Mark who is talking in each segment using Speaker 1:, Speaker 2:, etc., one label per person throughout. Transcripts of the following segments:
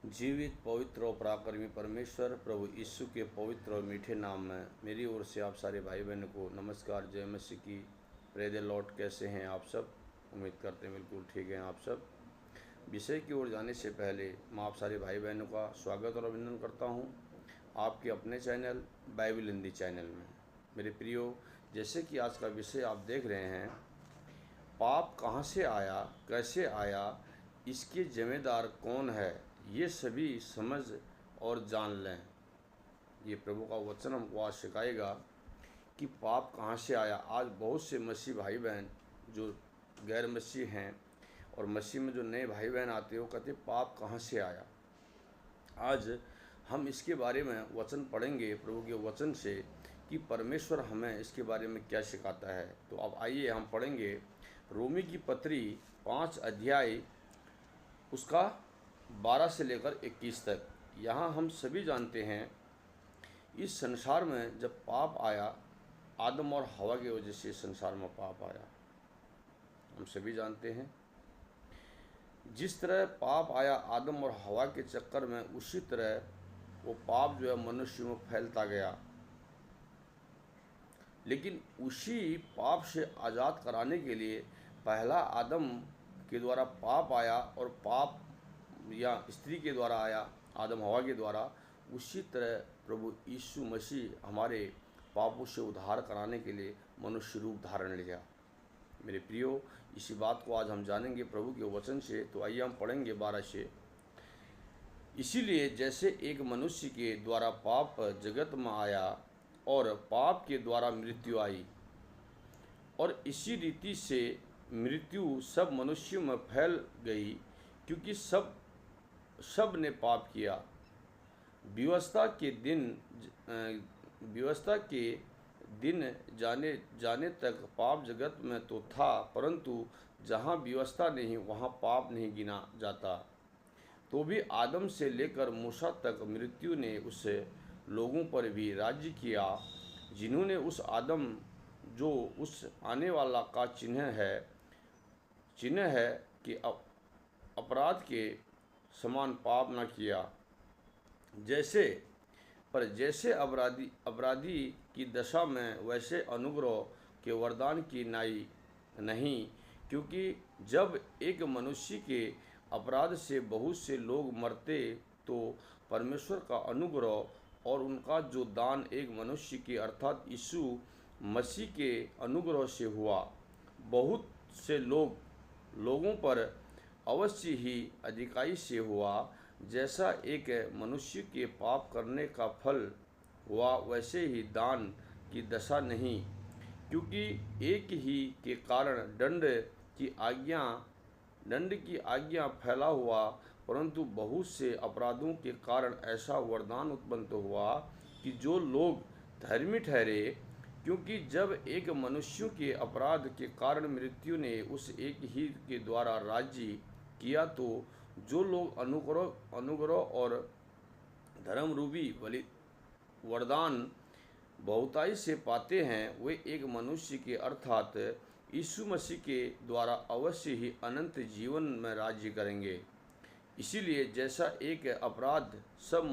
Speaker 1: जीवित पवित्र और पराक्रमी परमेश्वर प्रभु यीशु के पवित्र और मीठे नाम में मेरी ओर से आप सारे भाई बहनों को नमस्कार। जय मसीह की। Praise the Lord. कैसे हैं आप सब? उम्मीद करते हैं बिल्कुल ठीक हैं आप सब। विषय की ओर जाने से पहले मैं आप सारे भाई बहनों का स्वागत और अभिनंदन करता हूं आपके अपने चैनल बाइबल हिंदी चैनल में। मेरे प्रियो, जैसे कि आज का विषय आप देख रहे हैं, पाप कहाँ से आया, कैसे आया, इसके जिम्मेदार कौन है, ये सभी समझ और जान लें। ये प्रभु का वचन हमको आज सिखाएगा कि पाप कहाँ से आया। आज बहुत से मसीह भाई बहन जो गैर मसीह हैं और मसीह में जो नए भाई बहन आते हैं, वो कहते पाप कहाँ से आया। आज हम इसके बारे में वचन पढ़ेंगे प्रभु के वचन से कि परमेश्वर हमें इसके बारे में क्या सिखाता है। तो अब आइए हम पढ़ेंगे रोमी की पत्री 5 अध्याय उसका 12 से लेकर 21 तक। यहाँ हम सभी जानते हैं इस संसार में जब पाप आया, आदम और हवा की वजह से संसार में पाप आया। हम सभी जानते हैं जिस तरह पाप आया आदम और हवा के चक्कर में, उसी तरह वो पाप जो है मनुष्य में फैलता गया। लेकिन उसी पाप से आज़ाद कराने के लिए पहला आदम के द्वारा पाप आया और पाप या स्त्री के द्वारा आया, आदम हवा के द्वारा। उसी तरह प्रभु यीशु मसीह हमारे पापों से उद्धार कराने के लिए मनुष्य रूप धारण लिया। मेरे प्रियो, इसी बात को आज हम जानेंगे प्रभु के वचन से। तो आइए हम पढ़ेंगे 12 से। इसीलिए जैसे एक मनुष्य के द्वारा पाप जगत में आया और पाप के द्वारा मृत्यु आई, और इसी रीति से मृत्यु सब मनुष्यों में फैल गई, क्योंकि सब ने पाप किया। व्यवस्था के दिन जाने जाने तक पाप जगत में तो था, परंतु जहाँ व्यवस्था नहीं वहाँ पाप नहीं गिना जाता। तो भी आदम से लेकर मूसा तक मृत्यु ने उस लोगों पर भी राज्य किया जिन्होंने उस आदम जो उस आने वाला का चिन्ह है कि अपराध के समान पाप न किया। जैसे अपराधी की दशा में, वैसे अनुग्रह के वरदान की नहीं, क्योंकि जब एक मनुष्य के अपराध से बहुत से लोग मरते, तो परमेश्वर का अनुग्रह और उनका जो दान एक मनुष्य के अर्थात यीशु मसीह के अनुग्रह से हुआ, बहुत से लोगों पर अवश्य ही अधिकाई से हुआ। जैसा एक मनुष्य के पाप करने का फल हुआ, वैसे ही दान की दशा नहीं, क्योंकि एक ही के कारण दंड की आज्ञा फैला हुआ, परंतु बहुत से अपराधों के कारण ऐसा वरदान उत्पन्न हुआ कि जो लोग धर्मी ठहरे। क्योंकि जब एक मनुष्य के अपराध के कारण मृत्यु ने उस एक ही के द्वारा राज्य किया, तो जो लोग अनुग्रह और धर्म रूपी वरदान बहुताई से पाते हैं, वे एक मनुष्य के अर्थात यीशु मसीह के द्वारा अवश्य ही अनंत जीवन में राज्य करेंगे। इसीलिए जैसा एक अपराध सब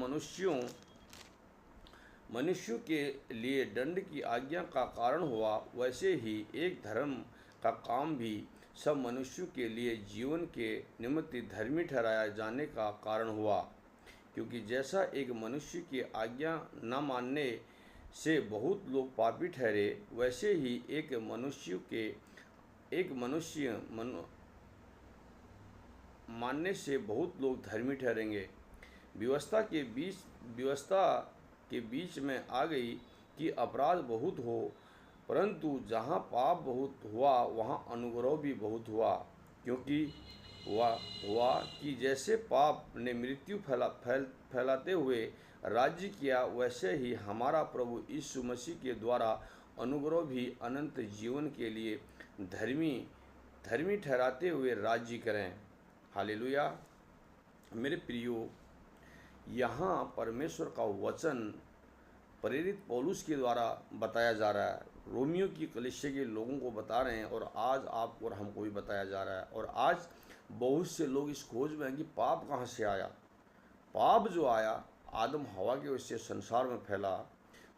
Speaker 1: मनुष्यों के लिए दंड की आज्ञा का कारण हुआ, वैसे ही एक धर्म का काम भी सब मनुष्यों के लिए जीवन के निमित्त धर्मी ठहराया जाने का कारण हुआ। क्योंकि जैसा एक मनुष्य की आज्ञा न मानने से बहुत लोग पापी ठहरे, वैसे ही एक मनुष्य मानने से बहुत लोग धर्मी ठहरेंगे। व्यवस्था के बीच में आ गई कि अपराध बहुत हो, परंतु जहाँ पाप बहुत हुआ वहाँ अनुग्रह भी बहुत हुआ। क्योंकि हुआ कि जैसे पाप ने मृत्यु फैलाते हुए राज्य किया, वैसे ही हमारा प्रभु यीशु मसीह के द्वारा अनुग्रह भी अनंत जीवन के लिए धर्मी ठहराते हुए राज्य करें। हालेलुया। मेरे प्रियो, यहाँ परमेश्वर का वचन प्रेरित पौलुस के द्वारा बताया जा रहा है, रोमियो की कलीसिया के लोगों को बता रहे हैं, और आज आपको और हमको भी बताया जा रहा है। और आज बहुत से लोग इस खोज में हैं कि पाप कहाँ से आया, पाप जो आया आदम हवा की वजह से संसार में फैला,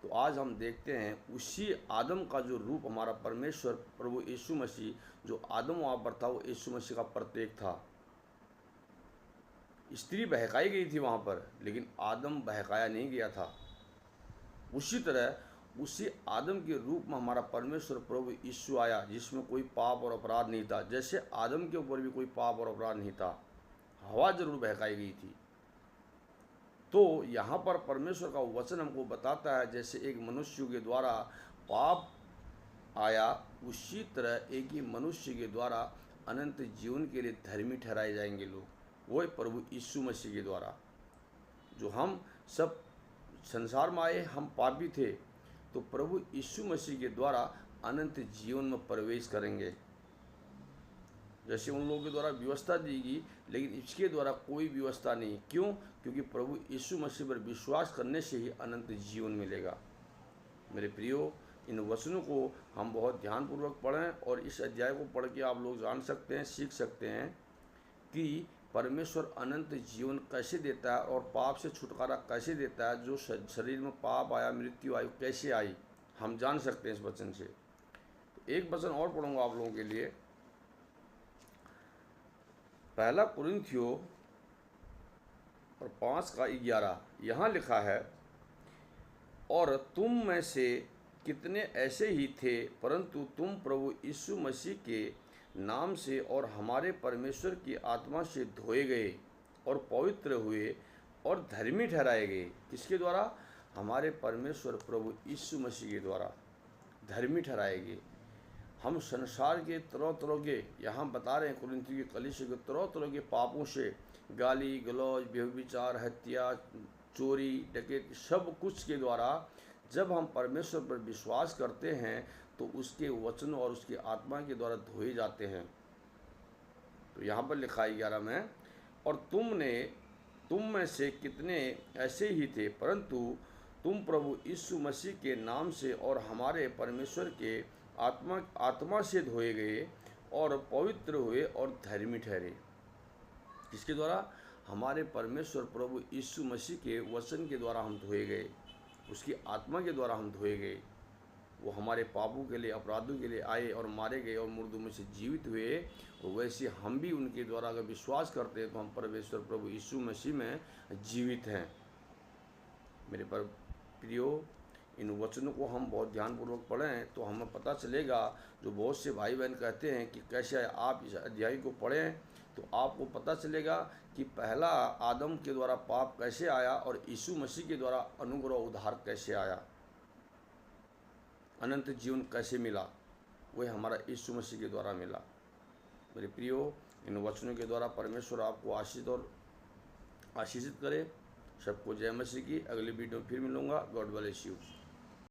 Speaker 1: तो आज हम देखते हैं उसी आदम का जो रूप हमारा परमेश्वर प्रभु यीशु मसीह, जो आदम वहाँ पर था वो यीशु मसीह का प्रतीक था। स्त्री बहकाई गई थी वहाँ पर, लेकिन आदम बहकाया नहीं गया था। उसी तरह उसी आदम के रूप में हमारा परमेश्वर प्रभु यीशु आया, जिसमें कोई पाप और अपराध नहीं था। जैसे आदम के ऊपर भी कोई पाप और अपराध नहीं था, हवा जरूर बहकाई गई थी। तो यहाँ पर परमेश्वर का वचन हमको बताता है, जैसे एक मनुष्य के द्वारा पाप आया, उसी तरह एक ही मनुष्य के द्वारा अनंत जीवन के लिए धर्मी ठहराए जाएंगे लोग, वो है प्रभु यीशु मसीह के द्वारा। जो हम सब संसार में आए, हम पापी थे, तो प्रभु यीशु मसीह के द्वारा अनंत जीवन में प्रवेश करेंगे। जैसे उन लोगों के द्वारा व्यवस्था दी गई, लेकिन इसके द्वारा कोई व्यवस्था नहीं। क्यों? क्योंकि प्रभु यीशु मसीह पर विश्वास करने से ही अनंत जीवन मिलेगा। मेरे प्रियो, इन वचनों को हम बहुत ध्यानपूर्वक पढ़ें, और इस अध्याय को पढ़ के आप लोग जान सकते हैं, सीख सकते हैं कि परमेश्वर अनंत जीवन कैसे देता है और पाप से छुटकारा कैसे देता है। जो शरीर में पाप आया, मृत्यु आई, कैसे आई, हम जान सकते हैं इस वचन से। तो एक वचन और पढ़ूंगा आप लोगों के लिए, पहला कुरिन्थियों 5:11। यहाँ लिखा है, और तुम में से कितने ऐसे ही थे, परंतु तुम प्रभु यीशु मसीह के नाम से और हमारे परमेश्वर की आत्मा से धोए गए और पवित्र हुए और धर्मी ठहराए गए। किसके द्वारा? हमारे परमेश्वर प्रभु यीशु मसीह के द्वारा धर्मी ठहराए गए। हम संसार के तरह तरह के, यहाँ बता रहे हैं कुरिन्थियों की कलीसिया के तरह तरह के पापों से, गाली गलौज, व्यभिचार, हत्या, चोरी, डकैती, सब कुछ के द्वारा जब हम परमेश्वर पर विश्वास करते हैं, तो उसके वचन और उसकी आत्मा के द्वारा धोए जाते हैं। तो यहाँ पर लिखा है 11 में, और तुम में से कितने ऐसे ही थे, परंतु तुम प्रभु यीशु मसीह के नाम से और हमारे परमेश्वर के आत्मा से धोए गए और पवित्र हुए और धर्मी ठहरे। किसके द्वारा? हमारे परमेश्वर प्रभु यीशु मसीह के वचन के द्वारा हम धोए गए, उसकी आत्मा के द्वारा हम धोए गए। वो हमारे पापों के लिए, अपराधों के लिए आए और मारे गए और मुर्दों में से जीवित हुए। और वैसे हम भी उनके द्वारा अगर विश्वास करते हैं, तो हम परमेश्वर प्रभु यीशु मसीह में जीवित हैं। मेरे प्रियो, इन वचनों को हम बहुत ध्यानपूर्वक पढ़ें, तो हमें पता चलेगा। जो बहुत से भाई बहन कहते हैं कि कैसे आप इस अध्याय को पढ़ें, तो आपको पता चलेगा कि पहला आदम के द्वारा पाप कैसे आया और यीशु मसीह के द्वारा अनुग्रह उद्धार कैसे आया, अनंत जीवन कैसे मिला, वह हमारा यीशु मसीह के द्वारा मिला। मेरे प्रियो, इन वचनों के द्वारा परमेश्वर आपको आशीषित करे। सबको जय मसीह की। अगली वीडियो में फिर मिलूंगा। God bless you.